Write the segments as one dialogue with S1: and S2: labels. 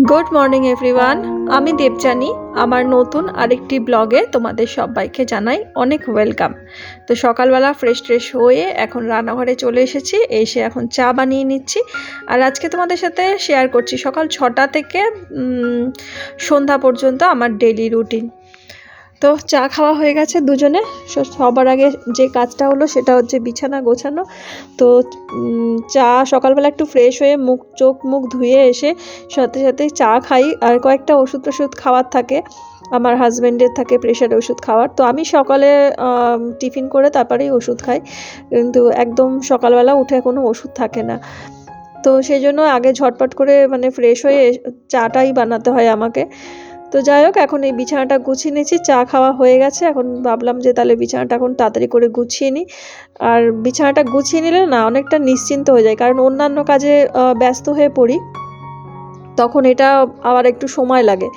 S1: Good morning everyone, আমি দেবযানী। আমার নতুন আরেকটি ব্লগে তোমাদের সবাইকে জানাই অনেক ওয়েলকাম। তো সকালবেলা ফ্রেশ হয়ে এখন রান্নাঘরে চলে এসেছি, এসে এখন চা বানিয়ে নিচ্ছি। আর আজকে তোমাদের সাথে শেয়ার করছি সকাল 6টা থেকে সন্ধ্যা পর্যন্ত আমার ডেইলি রুটিন। তো চা খাওয়া হয়ে গেছে দুজনে। সবার আগে যে কাজটা হলো সেটা হচ্ছে বিছানা গোছানো। তো চা সকালবেলা একটু ফ্রেশ হয়ে চোখ মুখ ধুয়ে এসে সাথে সাথে চা খাই। আর কয়েকটা ওষুধ খাওয়ার থাকে, আমার হাজব্যান্ডের থাকে প্রেশারের ওষুধ খাওয়ার। তো আমি সকালে টিফিন করে তারপরেই ওষুধ খাই, কিন্তু একদম সকালবেলা উঠে কোনো ওষুধ থাকে না। তো সেই জন্য আগে ঝটপট করে ফ্রেশ হয়ে চাটাই বানাতে হয় আমাকে। তো যাই হোক, এখন এই বিছানাটা গুছিয়ে নিয়েছি, চা খাওয়া হয়ে গেছে। এখন ভাবলাম যে তাহলে বিছানাটা এখন তাড়াতাড়ি করে গুছিয়ে নিই। আর বিছানাটা গুছিয়ে নিলে না অনেকটা নিশ্চিন্ত হয়ে যায়, কারণ অন্যান্য কাজে ব্যস্ত হয়ে পড়ি, তখন এটা আবার একটু সময় লাগে।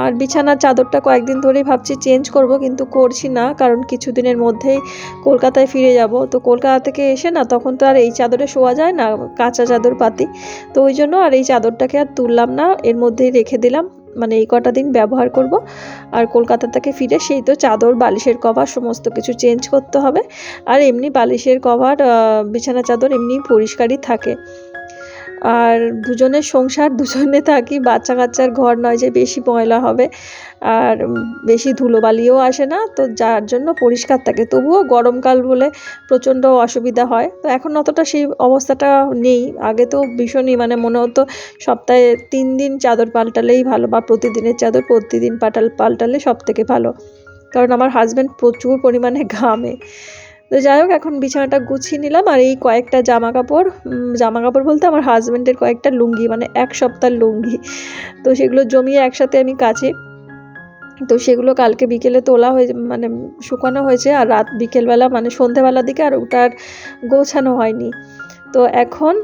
S1: আর বিছানার চাদরটা কয়েকদিন ধরেই ভাবছি চেঞ্জ করব, কিন্তু করছি না, কারণ কিছুদিনের মধ্যেই কলকাতায় ফিরে যাব। তো কলকাতা থেকে এসে না তখন তো আর এই চাদরে শোয়া যায় না, কাঁচা চাদর পাতি। তো ওই জন্য আর এই চাদরটাকে আর তুললাম না, এর মধ্যেই রেখে দিলাম। এই কটা দিন ব্যবহার করব। আর কলকাতা থেকে ফিরে সেই তো চাদর বালিশের কভার সমস্ত কিছু চেঞ্জ করতে হবে। আর এমনি বালিশের কভার বিছানা চাদর এমনি পরিষ্কারই থাকে। আর দুজনের সংসার, দুজনে থাকি, বাচ্চা কাচ্চার ঘর নয় যে বেশি ময়লা হবে, আর বেশি ধুলোবালিও আসে না, তো যার জন্য পরিষ্কার থাকে। তবুও গরমকাল বলে প্রচণ্ড অসুবিধা হয়। তো এখন অতটা সেই অবস্থাটা নেই। আগে তো ভীষণই মনে হতো সপ্তাহে 3 দিন চাদর পাল্টালেই ভালো, বা প্রতিদিনের চাদর প্রতিদিন পাল্টালে সব থেকে ভালো, কারণ আমার হাজব্যান্ড প্রচুর পরিমাণে ঘামে। তো যাই হোক, এখন বিছানাটা গুছিয়ে নিলাম। আর এই কয়েকটা জামা কাপড় বলতে আমার হাজব্যান্ডের কয়েকটা লুঙ্গি, 1 সপ্তাহের লুঙ্গি, তো সেগুলো জমিয়ে একসাথে আমি কাচি। তো সেগুলো কালকে বিকেলে তোলা হয়ে শুকানো হয়েছে, আর বিকেলবেলা সন্ধেবেলার দিকে আর ওটা আর গোছানো হয়নি। তো এখন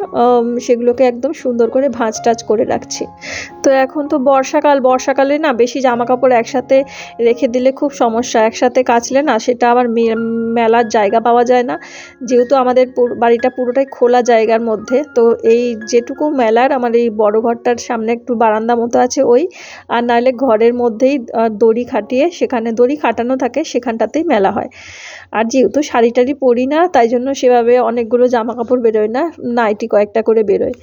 S1: সেগুলোকে একদম সুন্দর করে ভাঁজ টাজ করে রাখছি। তো এখন তো বর্ষাকালে না বেশি জামা কাপড় একসাথে রেখে দিলে খুব সমস্যা। একসাথে কাচলে না সেটা আবার মেলার জায়গা পাওয়া যায় না, যেহেতু আমাদের বাড়িটা পুরোটাই খোলা জায়গার মধ্যে। তো এই যেটুকু মেলার, আমার এই বড় ঘরটার সামনে একটু বারান্দা মতো আছে ওই, আর নাহলে ঘরের মধ্যেই দড়ি খাটিয়ে, সেখানে দড়ি খাটানো থাকে, সেখানটাতেই মেলা হয়। আর যেহেতু শাড়ি টাড়ি পরি না, তাই জন্য সেভাবে অনেকগুলো জামা কাপড় বেরোয় না, নাইটি কয়েকটা করে বেরোয়।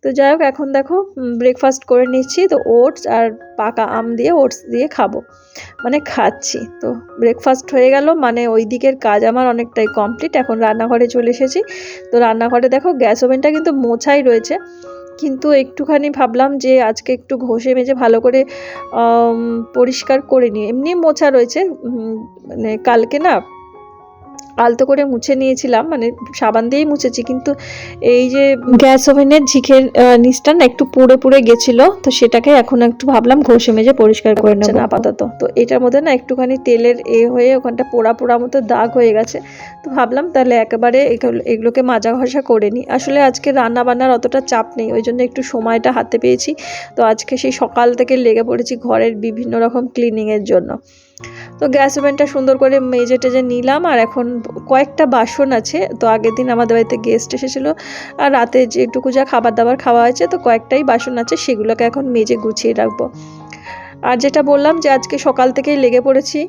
S1: তো যাই হোক, এখন দেখো ব্রেকফাস্ট করে নিচ্ছি। তো ওটস আর পাকা আম দিয়ে ওটস দিয়ে খাবো, খাচ্ছি। তো ব্রেকফাস্ট হয়ে গেল, ওই দিকের কাজ আমার অনেকটাই কমপ্লিট। এখন রান্নাঘরে চলে এসেছি। তো রান্নাঘরে দেখো গ্যাস ওভেনটা কিন্তু মোছাই রয়েছে, কিন্তু একটুখানি ভাবলাম যে আজকে একটু ঘষে মেজে ভালো করে পরিষ্কার করে নিই। এমনি মোছা রয়েছে, কালকে না আলতো করে মুছে নিয়েছিলাম, সাবান দিয়েই মুছেছি, কিন্তু এই যে গ্যাস ওভেনের ঝিকের নিচটা না একটু পুড়ে গেছিলো, তো সেটাকে এখন একটু ভাবলাম ঘষে মেজে পরিষ্কার করে নেব আপাতত। তো এটার মধ্যে না একটুখানি তেলের হয়ে ওখানটা পোড়া মতো দাগ হয়ে গেছে। তো ভাবলাম তাহলে একেবারে এগুলোকে মাজা ঘষা করে নিই। আসলে আজকে রান্না বান্নার অতটা চাপ নেই, ওই জন্য একটু সময়টা হাতে পেয়েছি। তো আজকে সেই সকাল থেকে লেগে পড়েছি ঘরের বিভিন্ন রকম ক্লিনিংয়ের জন্য। তো গ্যাস ওভেনটা সুন্দর করে মেজে টেজে নিলাম। আর এখন কয়েকটা বাসন আছে, তো আগের দিন আমাদের বাড়িতে গেস্ট এসেছিলো, আর রাতে যেটুকু যা খাবার দাবার খাওয়া হয়েছে, তো কয়েকটাই বাসন আছে, সেগুলোকে এখন মেজে গুছিয়ে রাখবো। আর যেটা বললাম যে আজকে সকাল থেকেই লেগে পড়েছি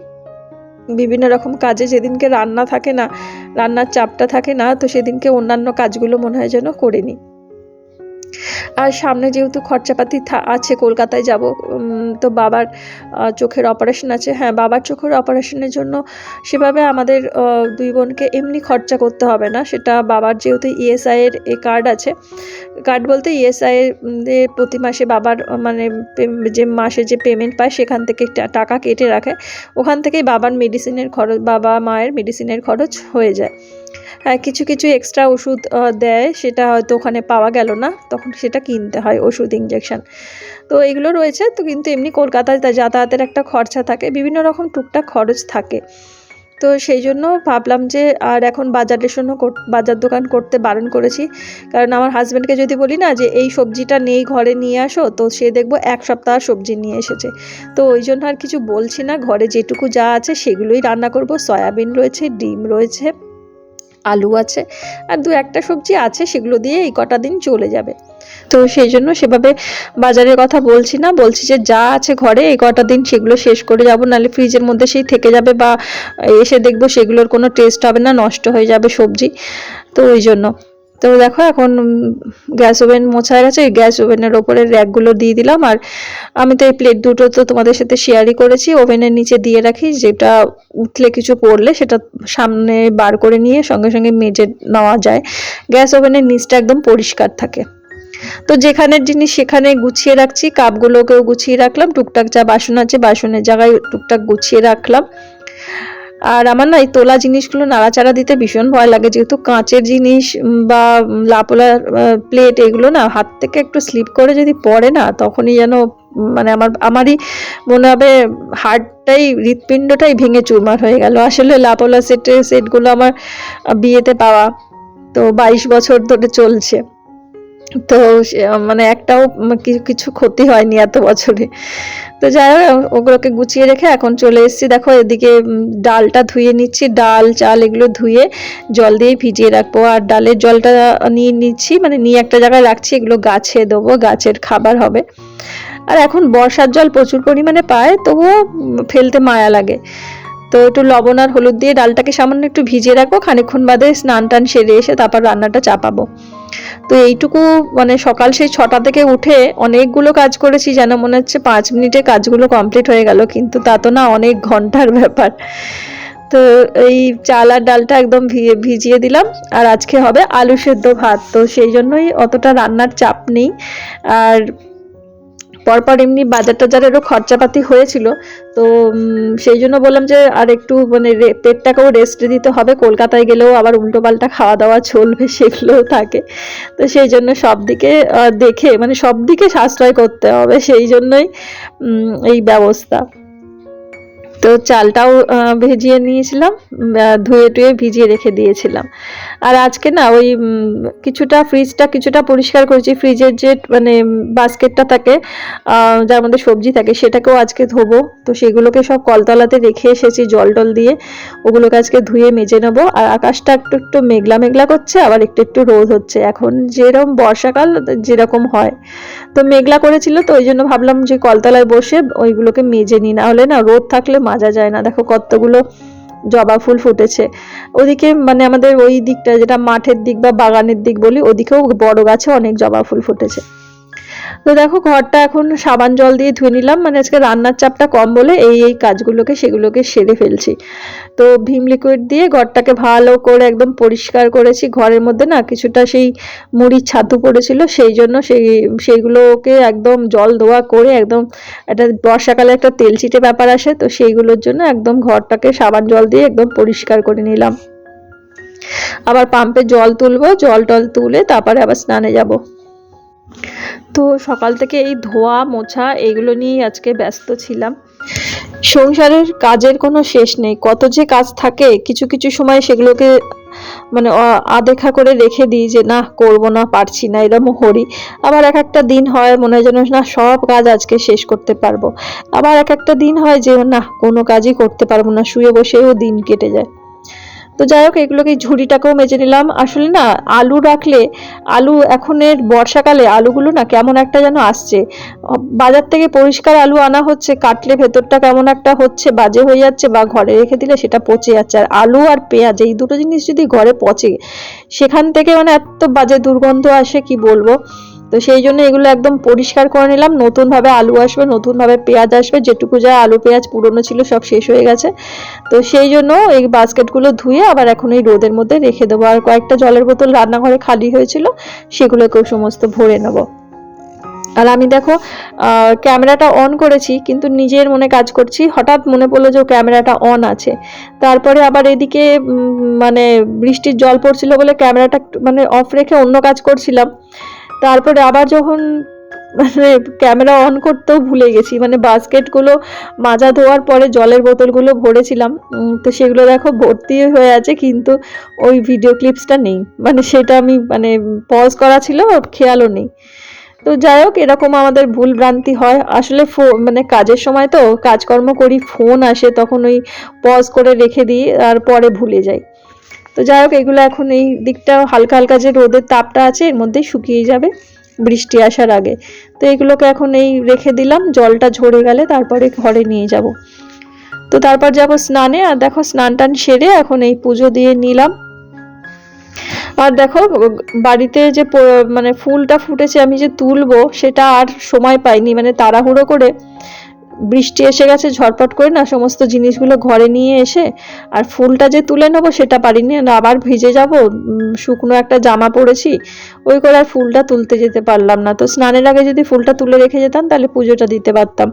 S1: বিভিন্ন রকম কাজে। যেদিনকে রান্না থাকে না, রান্নার চাপটা থাকে না, তো সেদিনকে অন্যান্য কাজগুলো মনে হয় যেন করে নিই। আর সামনে যেহেতু খরচাপাতি আছে, কলকাতায় যাব, তো বাবার চোখের অপারেশন আছে। হ্যাঁ, বাবার চোখের অপারেশনের জন্য সেভাবে আমাদের 2 বোনকে এমনি খরচা করতে হবে না। সেটা বাবার যেহেতু ইএসআই এর কার্ড আছে, কার্ড বলতে ইএসআই এর প্রতি মাসে বাবার যে মাসে যে পেমেন্ট পায় সেখান থেকে টাকা কেটে রাখে, ওখান থেকেই বাবার মেডিসিনের খরচ, বাবা মায়ের মেডিসিনের খরচ হয়ে যায়। হ্যাঁ, কিছু এক্সট্রা ওষুধ দেয়, সেটা হয়তো ওখানে পাওয়া গেল না, তখন সেটা কিনতে হয়, ওষুধ ইঞ্জেকশন। তো এগুলো রয়েছে। তো কিন্তু এমনি কলকাতায় যাতায়াতের একটা খরচা থাকে, বিভিন্ন রকম টুকটাক খরচ থাকে। তো সেই জন্য ভাবলাম যে, আর এখন বাজার দোকান করতে বারণ করেছি, কারণ আমার হাজব্যান্ডকে যদি বলি না যে এই সবজিটা নেই ঘরে নিয়ে আসো, তো সে দেখবো 1 সপ্তাহ সবজি নিয়ে এসেছে। তো ওই জন্য আর কিছু বলছি না, ঘরে যেটুকু যা আছে সেগুলোই রান্না করব। সয়াবিন রয়েছে, ডিম রয়েছে, আলু আছে, আর 2-1টা সবজি আছে, সেগুলো দিয়ে এই কটা দিন চলে যাবে। তো সেই জন্য সেভাবে বাজারের কথা বলছি না, বলছি যে যা আছে ঘরে এই কটা দিন সেগুলো শেষ করে যাব, নাহলে ফ্রিজের মধ্যে সেই থেকে যাবে বা এসে দেখবো সেগুলোর কোনো টেস্ট হবে না, নষ্ট হয়ে যাবে সবজি। তো ওই জন্য তো দেখো এখন গ্যাস ওভেন মোছা গেছে, এই গ্যাস ওভেনের ওপরে র্যাকগুলো দিয়ে দিলাম। আর আমি তো এই প্লেট দুটো তো তোমাদের সাথে শেয়ারই করেছি, ওভেনের নিচে দিয়ে রাখি, যেটা উঠলে কিছু পড়লে সেটা সামনে বার করে নিয়ে সঙ্গে সঙ্গে মেজে নেওয়া যায়। গ্যাস ওভেনের নিচটা একদম পরিষ্কার থাকে। তো যেখানের জিনিস সেখানে গুছিয়ে রাখছি, কাপগুলোকেও গুছিয়ে রাখলাম, টুকটাক যা বাসন আছে বাসনের জায়গায় টুকটাক গুছিয়ে রাখলাম। আর আমার না এই তোলা জিনিসগুলো নাড়াচাড়া দিতে ভীষণ ভয় লাগে, যেহেতু কাঁচের জিনিস বা লাপোলা প্লেট এগুলো না হাত থেকে একটু স্লিপ করে যদি পড়ে না, তখনই যেন মানে আমারই মনে হবে হার্টটাই, হৃৎপিণ্ডটাই ভেঙে চুরমার হয়ে গেল। আসলে লাপোলা সেটগুলো আমার বিয়েতে পাওয়া, তো 22 বছর ধরে চলছে, তো মানে একটাও কিছু ক্ষতি হয়নি এত বছরে। তো যাই হোক ওগুলোকে গুছিয়ে রেখে এখন চলে এসেছি, দেখো এদিকে ডালটা ধুয়ে নিচ্ছি, ডাল চাল এগুলো ধুয়ে জল দিয়ে ভিজিয়ে রাখবো। আর ডালের জলটা নিয়ে নিচ্ছি, মানে নিয়ে একটা জায়গায় রাখছি, এগুলো গাছে দেবো, গাছের খাবার হবে। আর এখন বর্ষার জল প্রচুর পরিমাণে পায়, তবুও ফেলতে মায়া লাগে। তো একটু লবণ আর হলুদ দিয়ে ডালটাকে সামান্য একটু ভিজিয়ে রাখবো, খানিকক্ষণ বাদে স্নান টান সেরে এসে তারপর রান্নাটা চাপাবো। তো এইটুকু মানে সকাল সেই 6টা থেকে উঠে অনেকগুলো কাজ করেছি, যেন মনে হচ্ছে 5 মিনিটে কাজগুলো কমপ্লিট হয়ে গেল, কিন্তু তা তো না, অনেক ঘন্টার ব্যাপার। তো এই চাল আর ডালটা একদম ভিজিয়ে দিলাম। আর আজকে হবে আলু সেদ্ধ ভাত, তো সেই জন্যই অতটা রান্নার চাপ নেই। আর পরপর এমনি বাজার টাজারেরও খরচাপাতি হয়েছিল, তো সেই জন্য বললাম যে আর একটু মানে পেটটাকেও রেস্ট দিতে হবে, কলকাতায় গেলেও আবার উল্টোপাল্টা খাওয়া দাওয়া চলবে, সেগুলোও থাকে। তো সেই জন্য সব দিকে দেখে মানে সব দিকে সাশ্রয় করতে হবে, সেই জন্যই এই ব্যবস্থা। তো চালটাও ভিজিয়ে নিয়েছিলাম, ধুয়ে টুয়ে ভিজিয়ে রেখে দিয়েছিলাম। আর আজকে না ওই কিছুটা ফ্রিজটা কিছুটা পরিষ্কার করেছি, ফ্রিজের যে মানে বাস্কেটটা থাকে যার মধ্যে সবজি থাকে সেটাকেও আজকে ধোবো। তো সেগুলোকে সব কলতলাতে রেখে এসেছি জল টল দিয়ে, ওগুলোকে আজকে ধুয়ে মেজে নেবো। আর আকাশটা একটু একটু মেঘলা মেঘলা করছে, আবার একটু একটু রোদ হচ্ছে, এখন যেরকম বর্ষাকাল যেরকম হয়। তো মেঘলা করেছিল, তো ওই জন্য ভাবলাম যে কলতলায় বসে ওইগুলোকে মেজে নিই, না হলে না রোদ থাকলে মাজা যায় না। দেখো কতগুলো জবা ফুল ফুটেছে ওদিকে, মানে আমাদের ওই দিকটা যেটা মাঠের দিক বা বাগানের দিক বলি, ওদিকেও বড় গাছে অনেক জবা ফুল ফুটেছে। তো দেখো ঘরটা এখন সাবান জল দিয়ে ধুয়ে নিলাম, মানে আজকে রান্নার চাপটা কম বলে এই কাজগুলোকে সেগুলোকে সেরে ফেলছি। তো ভিম লিকুইড দিয়ে ঘরটাকে ভালো করে একদম পরিষ্কার করেছি, ঘরের মধ্যে না কিছুটা সেই মুড়ির ছাতু পড়েছিল, সেই জন্য সেইগুলোকে একদম জল ধোয়া করে একদম, একটা বর্ষাকালে একটা তেলচিটে ব্যাপার আসে, তো সেইগুলোর জন্য একদম ঘরটাকে সাবান জল দিয়ে একদম পরিষ্কার করে নিলাম। আবার পাম্পে জল তুলবো, জল টল তুলে তারপরে আবার স্নানে যাব। তো সকাল থেকে এই ধোয়া মোছা এগুলো নিয়েই আজকে ব্যস্ত ছিলাম। সংসারের কাজের কোনো শেষ নেই, কত যে কাজ থাকে, কিছু কিছু সময় সেগুলোকে মানে আদেখা করে রেখে দিই যে না করব না, পারছি না, এরকম করি। আবার এক একটা দিন হয় মনে হয় যেন না সব কাজ আজকে শেষ করতে পারবো, আবার এক একটা দিন হয় যে না কোনো কাজই করতে পারবো না, শুয়ে বসেও দিন কেটে যায়। তো যাই হোক এগুলোকে ঝুড়িটাকেও মেজে নিলাম। আসলে না আলু রাখলে, আলু এখনের বর্ষাকালে আলুগুলো না কেমন একটা যেন আসছে, বাজার থেকে পরিষ্কার আলু আনা হচ্ছে, কাটলে ভেতরটা কেমন একটা হচ্ছে, বাজে হয়ে যাচ্ছে, বা ঘরে রেখে দিলে সেটা পচে যাচ্ছে। আর আলু আর পেঁয়াজ এই দুটো জিনিস যদি ঘরে পচে, সেখান থেকে মানে এত বাজে দুর্গন্ধ আসে কি বলবো। তো সেই জন্য এগুলো একদম পরিষ্কার করে নিলাম, নতুনভাবে আলু আসবে, নতুনভাবে পেঁয়াজ আসবে, যেটুকু যা আলু পেঁয়াজ পুরনো ছিল সব শেষ হয়ে গেছে। তো সেই জন্য এই বাস্কেটগুলো ধুয়ে আবার এখন এই রোদের মধ্যে রেখে দেবো। আর কয়েকটা জলের বোতল রান্নাঘরে খালি হয়েছিল, সেগুলোকেও সমস্ত ভরে নেবো। আর আমি দেখো ক্যামেরাটা অন করেছি, কিন্তু নিজের মনে কাজ করছি, হঠাৎ মনে পড়লো যে ক্যামেরাটা অন আছে। তারপরে আবার এদিকে মানে বৃষ্টির জল পড়ছিল বলে ক্যামেরাটা মানে অফ রেখে অন্য কাজ করছিলাম। তারপরে আবার যখন মানে ক্যামেরা অন করতেও ভুলে গেছি, মানে বাস্কেটগুলো মাজা ধোয়ার পরে জলের বোতলগুলো ভরেছিলাম, তো সেগুলো দেখো ভর্তি হয়ে আছে, কিন্তু ওই ভিডিও ক্লিপসটা নেই, মানে সেটা আমি মানে পজ করা ছিল, খেয়ালও নেই। তো যাই হোক এরকম আমাদের ভুল ভ্রান্তি হয় আসলে, মানে কাজের সময় তো কাজকর্ম করি, ফোন আসে তখন ওই পজ করে রেখে দিই আর পরে ভুলে যাই। তো যাই হোক এগুলো এখন এই দিকটা হালকা হালকা যে রোদের তাপটা আছে এর মধ্যেই শুকিয়ে যাবে। বৃষ্টি আসার আগে। তো এগুলোকে এখন এই রেখে দিলাম, জলটা ঝরে গেলে তারপরে ঘরে নিয়ে যাব। তো তারপর যাব স্নানে। আর দেখো স্নান টান সেরে এখন এই পুজো দিয়ে নিলাম। আর দেখো বাড়িতে যে মানে ফুলটা ফুটেছে আমি যে তুলবো সেটা আর সময় পাইনি, মানে তাড়াহুড়ো করে বৃষ্টি এসে গেছে ঝটপট করে না সমস্ত জিনিসগুলো ঘরে নিয়ে এসে আর ফুলটা যে তুলে নেবো সেটা পারিনি, আবার ভিজে যাব, শুকনো একটা জামা পরেছি, ওই করে আর ফুলটা তুলতে যেতে পারলাম না। তো স্নানের আগে যদি ফুলটা তুলে রেখে যেতাম তাহলে পুজোটা দিতে পারতাম।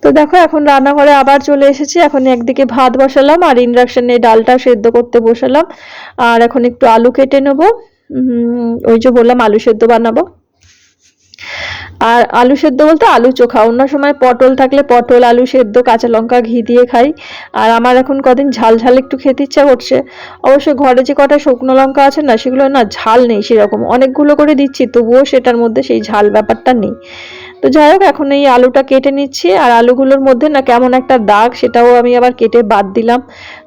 S1: তো দেখো এখন রান্নাঘরে আবার চলে এসেছি। এখন একদিকে ভাত বসালাম আর ইন্ডাকশনে ডালটা সেদ্ধ করতে বসালাম। আর এখন একটু আলু কেটে নেবো, ওই যে বললাম আলু সেদ্ধ বানাবো। আর আলু সেদ্ধ বলতে আলু চোখা, অন্য সময় পটল থাকলে পটল আলু সেদ্ধ কাঁচা লঙ্কা ঘি দিয়ে খাই। আর আমার এখন কদিন ঝাল ঝাল একটু খেতে ইচ্ছা করছে। অবশ্য ঘরে যে কটা শুকনো লঙ্কা আছে না সেগুলো না ঝাল নেই সেরকম, অনেকগুলো করে দিচ্ছি তবুও সেটার মধ্যে সেই ঝাল ব্যাপারটা নেই। তো যাই হোক এখন এই আলুটা কেটে নিচ্ছি। আর আলুগুলোর মধ্যে না কেমন একটা দাগ, সেটাও আমি আবার কেটে বাদ দিলাম।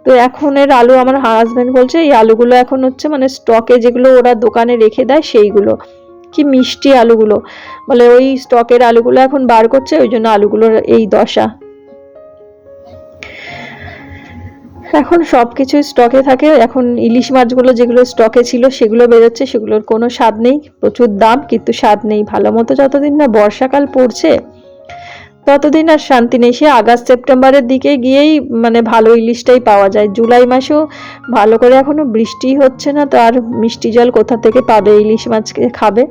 S1: তো এখন এর আলু আমার হাজবেন্ড বলছে এই আলুগুলো এখন হচ্ছে মানে স্টকে যেগুলো ওরা দোকানে রেখে দেয় সেইগুলো, কি মিষ্টি আলুগুলো, বলে ওই স্টকের আলুগুলো এখন বার করছে, ওই জন্য আলুগুলোর এই দশা। এখন সবকিছু স্টকে থাকে। এখন ইলিশ মাছগুলো যেগুলো স্টকে ছিল সেগুলো বেরোচ্ছে, সেগুলোর কোনো স্বাদ নেই, প্রচুর দাম কিন্তু স্বাদ নেই ভালো মতো। যতদিন না বর্ষাকাল পড়ছে ততদিন আর শান্তি নেই। সে আগস্ট সেপ্টেম্বরের দিকে গিয়েই মানে ভালো ইলিশটাই পাওয়া যায়। জুলাই মাসেও ভালো করে এখনো বৃষ্টি হচ্ছে না, তো আর মিষ্টি জল কোথা থেকে পাবে ইলিশ মাছকে খাবে।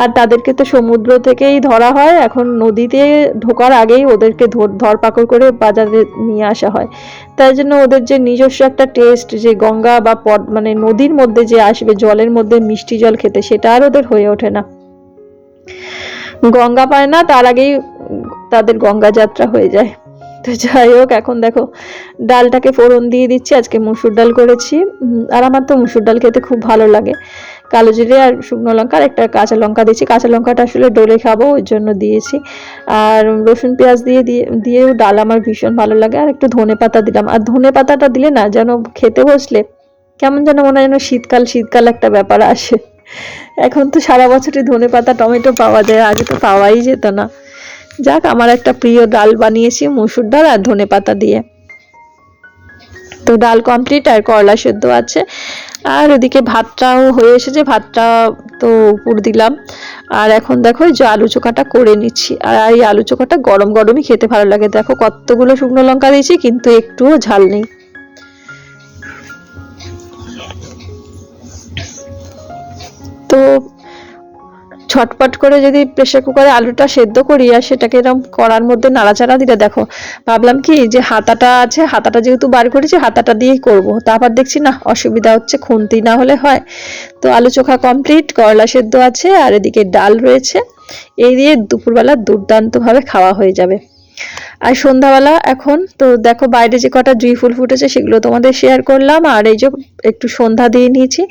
S1: আর তাদেরকে তো সমুদ্র থেকেই ধরা হয়, এখন নদীতে ঢোকার আগেই ওদেরকে ধরপাকড় করে বাজারে নিয়ে আসা হয়। তাই জন্য ওদের যে নিজস্ব একটা টেস্ট, যে গঙ্গা বা মানে নদীর মধ্যে যে আসবে জলের মধ্যে মিষ্টি জল খেতে, সেটা আর ওদের হয়ে ওঠে না। গঙ্গা পায় না তার আগেই তাদের গঙ্গা যাত্রা হয়ে যায়। তো যাই হোক এখন দেখো ডালটাকে ফোড়ন দিয়ে দিচ্ছি। আজকে মসুর ডাল করেছি, আর আমার তো মসুর ডাল খেতে খুব ভালো লাগে। কালো জিরে আর শুকনো লঙ্কা আর একটা কাঁচা লঙ্কা দিয়েছি, কাঁচা লঙ্কাটা আসলে ডলে খাবো ওই জন্য দিয়েছি। আর রসুন পেঁয়াজ দিয়েও ডাল আমার ভীষণ ভালো লাগে। আর একটু ধনে পাতা দিলাম। আর ধনে পাতাটা দিলে না যেন খেতে বসলে কেমন যেন মনে হয় যেন শীতকাল শীতকাল একটা ব্যাপার আসে। এখন তো সারা বছরই ধনে পাতা টমেটো পাওয়া যায়, আগে তো পাওয়াই যেত না। যাক আমার একটা প্রিয় ডাল বানিয়েছি মসুর ডাল আর ধনে পাতা দিয়ে। তো ডাল কমপ্লিট আর করলা সেদ্ধ আছে। আর ওদিকে ভাতটাও হয়ে এসেছে, ভাতটা তো উপর দিলাম। আর এখন দেখো যে আলু চোখাটা করে নিচ্ছি। আর এই আলু চোখাটা গরম গরমই খেতে ভালো লাগে। দেখো কতগুলো শুকনো লঙ্কা দিয়েছি কিন্তু একটুও ঝাল নেই। তো ছটপট করে যদি প্রেসার কুকারে আলুটা সেদ্ধ করি আর সেটাকে এরকম কড়ার মধ্যে নাড়াচাড়া দিলে, দেখো ভাবলাম কি যে হাতাটা আছে, হাতাটা যেহেতু বার করেছি হাতাটা দিয়েই করব, তারপর দেখছি না অসুবিধা হচ্ছে, খুন্তি না হলে হয়। তো আলু চোখা কমপ্লিট, করলা সেদ্ধ আছে আর এদিকে ডাল রয়েছে। এই দিয়ে দুপুরবেলা দুর্দান্তভাবে খাওয়া হয়ে যাবে। আর সন্ধ্যাবেলা এখন তো দেখো বাইরে যে কটা জুঁই ফুল ফুটেছে সেগুলো তোমাদের শেয়ার করলাম। আর এই যে একটু সন্ধ্যা দিয়ে নিয়েছি।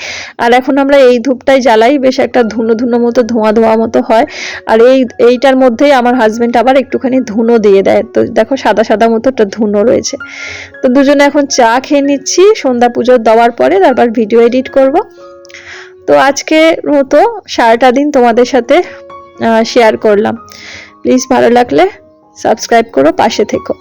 S1: আর এখন আমরা এই ধূপটাই জ্বালাই, বেশ একটা ধুনো ধুনো মতো ধোঁয়া ধোঁয়া মতো হয়। আর এইটার মধ্যেই আমার হাজবেন্ড আবার একটুখানি ধুনো দিয়ে দেয়, তো দেখো সাদা সাদা মতো একটা ধুনো রয়েছে। তো দুজনে এখন চা খেয়ে নিচ্ছি সন্ধ্যা পুজো দেওয়ার পরে, তারপর ভিডিও এডিট করব। তো আজকে মতো সারাটা দিন তোমাদের সাথে শেয়ার করলাম। প্লিজ ভালো লাগলে সাবস্ক্রাইব করো, পাশে থেকো।